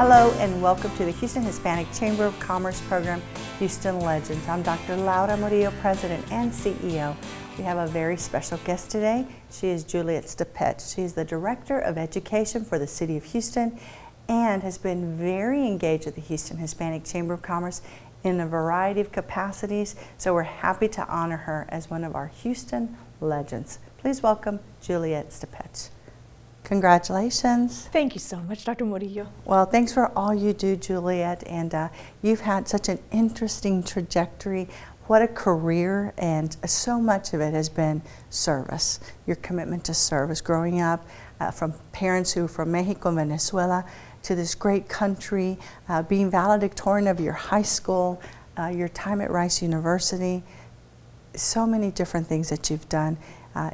Hello and welcome to the Houston Hispanic Chamber of Commerce program, Houston Legends. I'm Dr. Laura Murillo, President and CEO. We have a very special guest today. She is Juliet Stipeche. She is the Director of Education for the City of Houston and has been very engaged with the Houston Hispanic Chamber of Commerce in a variety of capacities. So we're happy to honor her as one of our Houston Legends. Please welcome Juliet Stipeche. Congratulations. Thank you so much, Dr. Murillo. Well, thanks for all you do, Juliet, and you've had such an interesting trajectory. What a career, and so much of it has been service, your commitment to service, growing up from parents who are from Mexico and Venezuela to this great country, being valedictorian of your high school, your time at Rice University. So many different things that you've done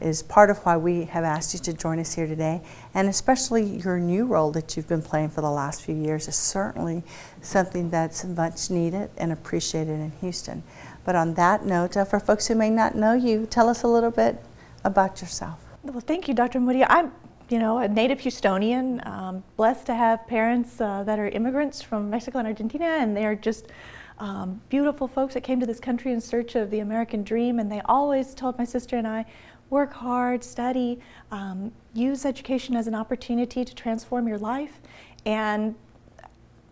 is part of why we have asked you to join us here today, and especially your new role that you've been playing for the last few years is certainly something that's much needed and appreciated in Houston. But on that note, for folks who may not know you, tell us a little bit about yourself. Well, thank you, Dr. Murillo. I'm a native Houstonian, blessed to have parents that are immigrants from Mexico and Argentina, and they're just beautiful folks that came to this country in search of the American dream, and they always told my sister and I, work hard, study, use education as an opportunity to transform your life, and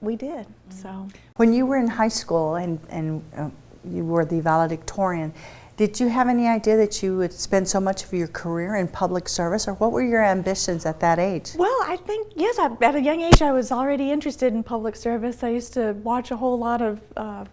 we did. So, when you were in high school and you were the valedictorian, did you have any idea that you would spend so much of your career in public service, or what were your ambitions at that age? Well, I think, yes, at a young age I was already interested in public service. I used to watch a whole lot of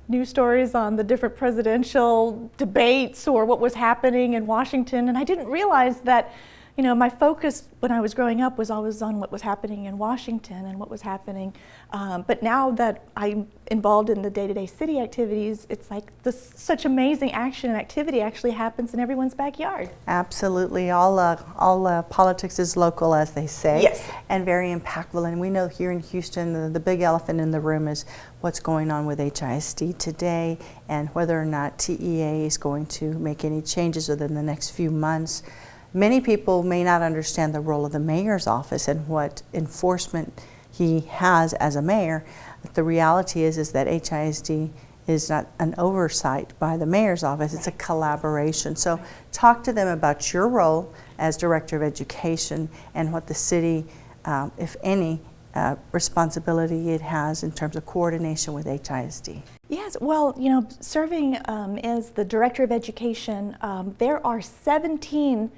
news stories on the different presidential debates or what was happening in Washington, and I didn't realize that my focus when I was growing up was always on what was happening in Washington and what was happening. But now that I'm involved in the day-to-day city activities, it's like such amazing action and activity actually happens in everyone's backyard. Absolutely. All politics is local, as they say. Yes. And very impactful. And we know here in Houston, the big elephant in the room is what's going on with HISD today and whether or not TEA is going to make any changes within the next few months. Many people may not understand the role of the mayor's office and what enforcement he has as a mayor. But the reality is that HISD is not an oversight by the mayor's office, it's a collaboration. So talk to them about your role as Director of Education and what the city, if any, responsibility it has in terms of coordination with HISD. Yes, well, serving as the Director of Education, there are 17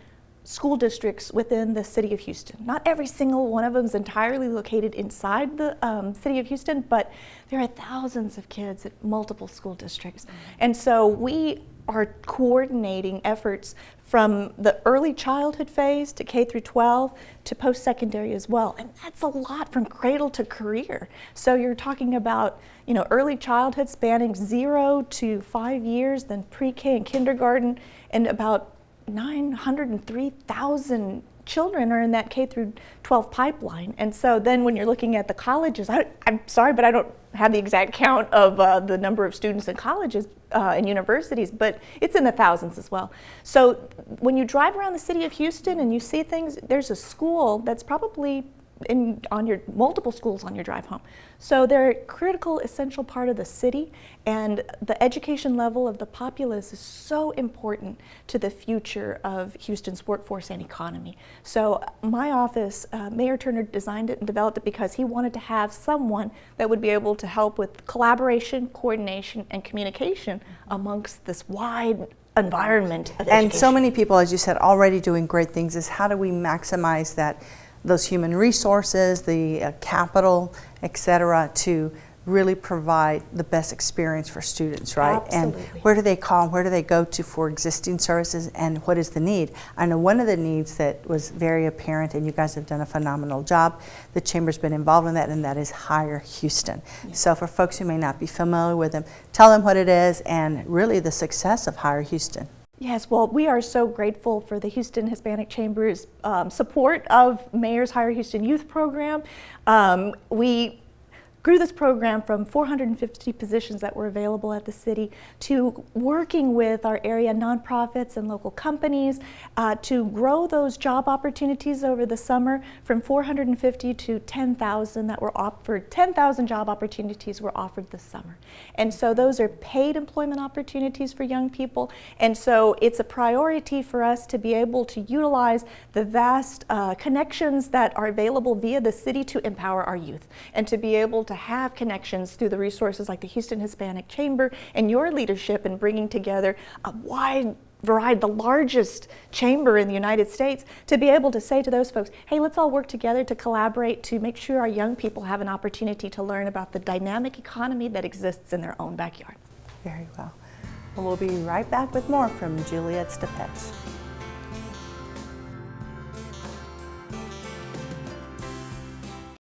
school districts within the City of Houston. Not every single one of them is entirely located inside the City of Houston, but there are thousands of kids at multiple school districts. And so we are coordinating efforts from the early childhood phase to K through 12 to post-secondary as well. And that's a lot from cradle to career. So you're talking about early childhood spanning 0 to 5 years, then pre-K and kindergarten, and about 903,000 children are in that K through 12 pipeline. And so then when you're looking at the colleges, I'm sorry, but I don't have the exact count of the number of students in colleges and universities, but it's in the thousands as well. So when you drive around the city of Houston and you see things, there's a school that's probably on your multiple schools on your drive home. So they're a critical, essential part of the city, and the education level of the populace is so important to the future of Houston's workforce and economy. So my office, Mayor Turner designed it and developed it because he wanted to have someone that would be able to help with collaboration, coordination, and communication amongst this wide environment of education. And so many people, as you said, already doing great things. Is how do we maximize those human resources, the capital, et cetera, to really provide the best experience for students, right? Absolutely. And where do they call, where do they go to for existing services, and what is the need? I know one of the needs that was very apparent, and you guys have done a phenomenal job, the Chamber's been involved in that, and that is Hire Houston. Yes. So for folks who may not be familiar with them, tell them what it is and really the success of Hire Houston. Yes, well, we are so grateful for the Houston Hispanic Chamber's support of Mayor's Hire Houston Youth Program. We grew this program from 450 positions that were available at the city to working with our area nonprofits and local companies to grow those job opportunities over the summer from 450 to 10,000 that were offered. 10,000 job opportunities were offered this summer. And so those are paid employment opportunities for young people. And so it's a priority for us to be able to utilize the vast connections that are available via the city to empower our youth, and to be able to have connections through the resources like the Houston Hispanic Chamber and your leadership in bringing together a wide variety, the largest chamber in the United States, to be able to say to those folks, hey, let's all work together to collaborate to make sure our young people have an opportunity to learn about the dynamic economy that exists in their own backyard. Very well. Well, we'll be right back with more from Juliet Stipeche.